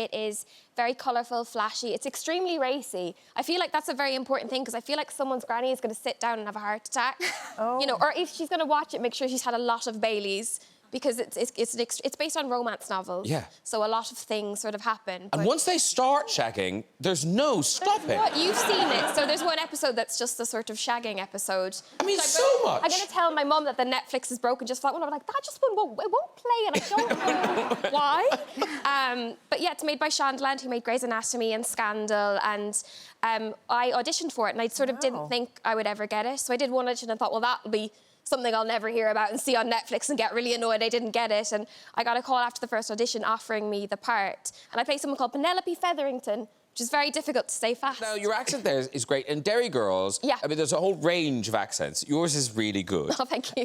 It is very colourful, flashy. It's extremely racy. I feel like that's a very important thing because I feel like someone's granny is going to sit down and have a heart attack. Oh. You know, or if she's going to watch it, make sure she's had a lot of Baileys. Because it's based on romance novels. Yeah. So a lot of things sort of happen. And once they start shagging, there's no stopping. What? You've seen it. So there's one episode that's just the sort of shagging episode. I mean, so much. I'm going to tell my mum that the Netflix is broken just for that one. I'm like, that just won't play, and I don't know why. But yeah, it's made by Shondaland, who made Grey's Anatomy and Scandal, and I auditioned for it, and I sort of didn't think I would ever get it. So I did one audition and thought, well, that'll be something I'll never hear about and see on Netflix and get really annoyed I didn't get it. And I got a call after the first audition offering me the part. And I played someone called Penelope Featherington, which is very difficult to say fast. Now, your accent there is great. And Derry girls, yeah. I mean, there's a whole range of accents. Yours is really good. Oh, thank you.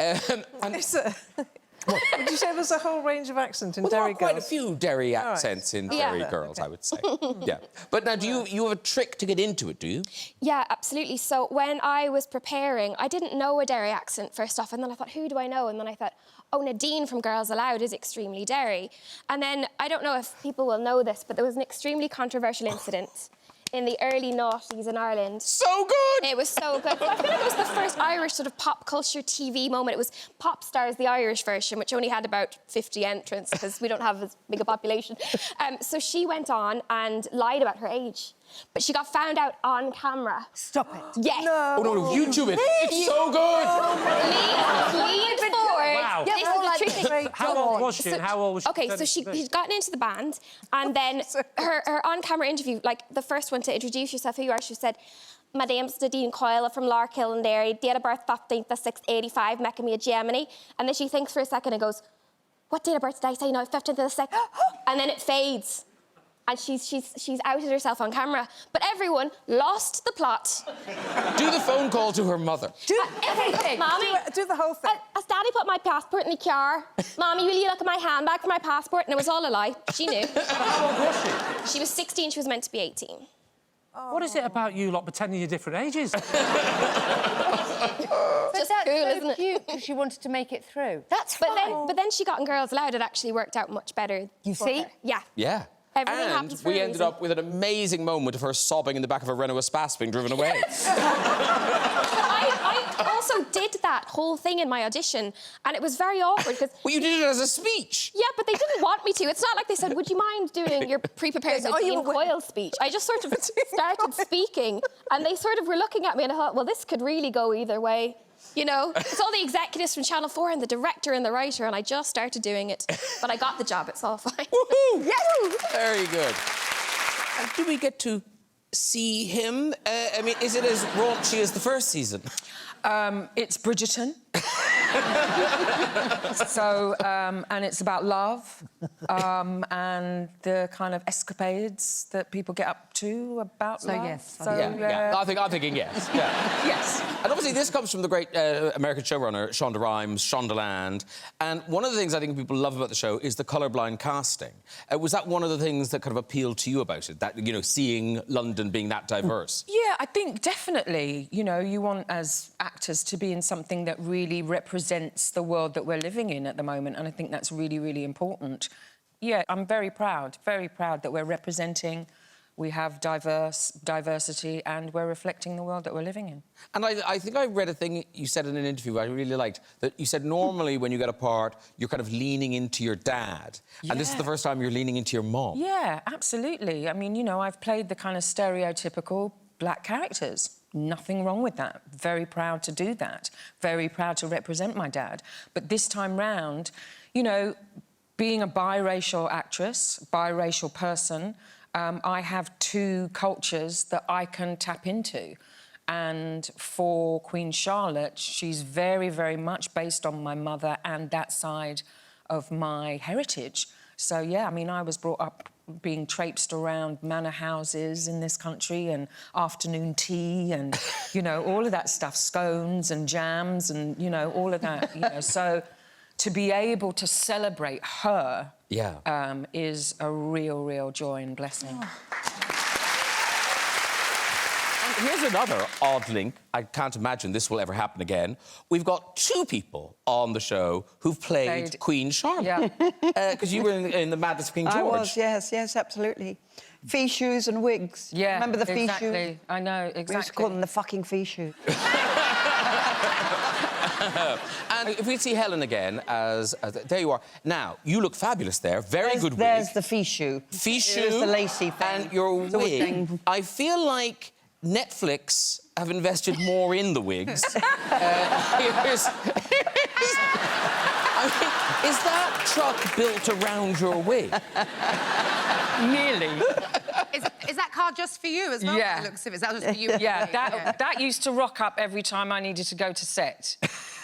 Would you say there's a whole range of accent in Derry girls? There are quite a few Derry accents in Derry girls, I would say. Yeah. But now, do you have a trick to get into it, do you? Yeah, absolutely. So when I was preparing, I didn't know a Derry accent first off, and then I thought, who do I know? And then I thought, oh, Nadine from Girls Aloud is extremely Derry. And then, I don't know if people will know this, but there was an extremely controversial incident in the early noughties in Ireland. So good! It was so good. So I feel like it was the first Irish sort of pop culture TV moment. It was Pop Stars, the Irish version, which only had about 50 entrants because we don't have as big a population. So she went on and lied about her age. But she got found out on camera. Stop it. Yes. No. Oh, no, YouTube it. It's so good. Lean forward. Wow. This is the trick. How old was she? How old was she? OK, so she'd gotten into the band, and then her on-camera interview, like the first one to introduce yourself, who you are, she said, my name's Nadine Coyle from Larkill in Derry, date of birth 15th of 6th, 85, Mechamia, Germany. And then she thinks for a second and goes, what date of birth did I say? No, 15th of the 6th. And then it fades. And she's outed herself on camera. But everyone lost the plot. Do the phone call to her mother. Do everything. Mommy, do the whole thing. Has Daddy put my passport in the car? Mommy, will you look at my handbag for my passport? And it was all a lie. She knew. How old was she? She was 16. She was meant to be 18. Oh. What is it about you lot pretending you're different ages? Just cool, isn't it? Cute, because she wanted to make it through. That's fine. But then she got in Girls Aloud. It actually worked out much better. You see? Her. Yeah. Yeah. Everything and happens for we a ended reason. up with an amazing moment of her sobbing in the back of a Renault Espace being driven away. I also did that whole thing in my audition, and it was very awkward because... Well, you did it as a speech. Yeah, but they didn't want me to. It's not like they said, would you mind doing your pre-prepared Nadine Coyle speech? I just sort of started speaking, and they sort of were looking at me, and I thought, well, this could really go either way. You know, it's all the executives from Channel 4 and the director and the writer, and I just started doing it. But I got the job, it's all fine. Woohoo! Yes! Very good. Do we get to see him? I mean, is it as raunchy as the first season? It's Bridgerton. So, and it's about love and the kind of escapades that people get up to about love. Yes. So, yeah. I'm thinking yes. Yeah. Yes. And obviously this comes from the great American showrunner, Shonda Rhimes, Shondaland. And one of the things I think people love about the show is the colourblind casting. Was that one of the things that kind of appealed to you about it? That, you know, seeing London being that diverse? Yeah, I think definitely, you know, you want as actors to be in something that really represents the world that we're living in at the moment, and I think that's really, really important. Yeah, I'm very proud that we're representing, we have diversity, and we're reflecting the world that we're living in. And I think I read a thing you said in an interview I really liked, that you said normally when you get a part, you're kind of leaning into your dad, and this is the first time you're leaning into your mom. Yeah, absolutely. I mean, you know, I've played the kind of stereotypical black characters. Nothing wrong with that. Very proud to do that. Very proud to represent my dad. But this time round, you know, being a biracial actress, biracial person, I have two cultures that I can tap into. And for Queen Charlotte, she's very, very much based on my mother and that side of my heritage. So, yeah, I mean, I was brought up being traipsed around manor houses in this country and afternoon tea and, you know, all of that stuff, scones and jams and, you know, all of that, you know. So to be able to celebrate her is a real, real joy and blessing. And And here's another odd link. I can't imagine this will ever happen again. We've got 2 people on the show who've played Queen Charlotte. Yeah. Because you were in The Madness of King George. I was, yes, absolutely. Fichus and wigs. Yeah, remember the fichus? exactly. I know, exactly. We used to call them the fucking fichus. And if we see Helen again as there you are. Now, you look fabulous there. Very good wig. There's the fichu. Fichu. There's the lacy thing. And your It's a wig. thing. I feel like Netflix have invested more in the wigs. I mean, is that truck built around your wig? Nearly. Is that car just for you as well? Yeah. It looks as if it's just for you. Yeah, that used to rock up every time I needed to go to set.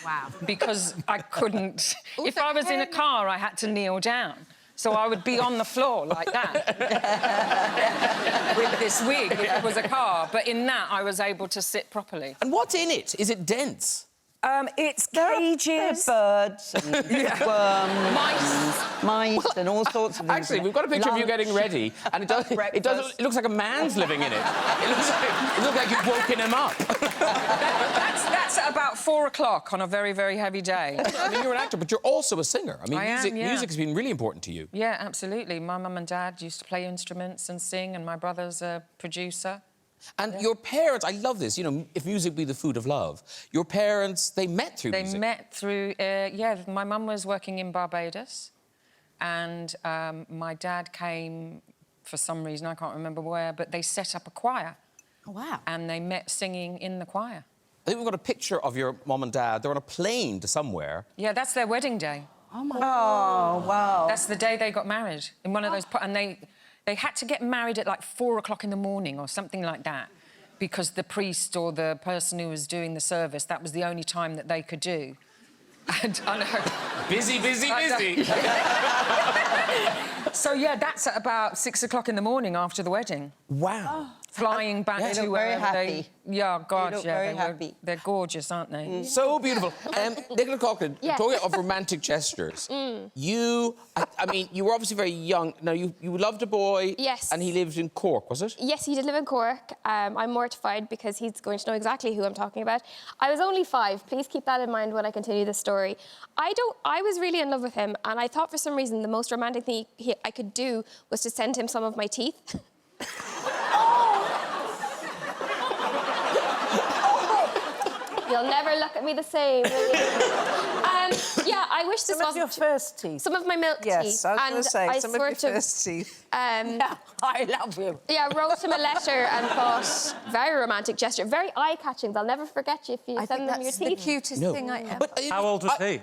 Wow. Because I couldn't... if Also, I was in a car, I had to kneel down. So I would be on the floor like that. With this wig, if it was a car. But in that, I was able to sit properly. And what's in it? Is it dense? It's There are cages... birds and worms, mice and all sorts of things. Actually, we've got a picture of you getting ready, and it looks like a man's living in it. It looks like you've woken him up. That's at about 4 o'clock on a very, very heavy day. I mean, you're an actor, but you're also a singer. I mean, I am, yeah. music has been really important to you. Yeah, absolutely. My mum and dad used to play instruments and sing, and my brother's a producer. And your parents, I love this, you know, if music be the food of love, your parents, they met through music. They met through, yeah, my mum was working in Barbados and my dad came for some reason, I can't remember where, but they set up a choir. Oh, wow. And they met singing in the choir. I think we've got a picture of your mum and dad. They're on a plane to somewhere. Yeah, that's their wedding day. Oh, my Oh, wow. That's the day they got married, in one of those... And they had to get married at, like, 4 o'clock in the morning or something like that because the priest or the person who was doing the service, that was the only time that they could do. And I know... Busy, busy, busy. So, yeah, that's at about 6 o'clock in the morning after the wedding. Wow. Flying back They to look very wherever they... happy. Yeah, God, They look yeah, very happy. they're gorgeous, aren't they? So beautiful. Nicola Coughlan, Yeah. talking of romantic gestures, you, I mean, you were obviously very young. Now, you loved a boy. Yes. And he lived in Cork, was it? Yes, he did live in Cork. I'm mortified because he's going to know exactly who I'm talking about. I was only 5. Please keep that in mind when I continue this story. I was really in love with him, and I thought for some reason the most romantic thing I could do was to send him some of my teeth. You'll never look at me the same, will you? Yeah, I wish this Some of wasn't... your first teeth. Some of my milk teeth. Yes, I was going to say, some of your sort first teeth. I love you. Yeah, wrote him a letter and thought, very romantic gesture, very eye-catching. They'll never forget you if you I send think them your that's the teeth. cutest thing I ever... But, How old was he?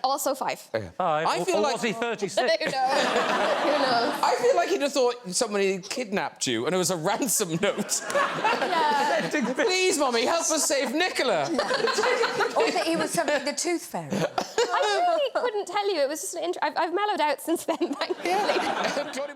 Also 5. 5. I feel or like- was he 36? Who knows? Who knows? I feel like he'd have thought somebody had kidnapped you and it was a ransom note. Yeah. Please, Mummy, help us save Nicola. Or that he was something, the tooth fairy. I really couldn't tell you. It was just an I've mellowed out since then, thankfully. Claudia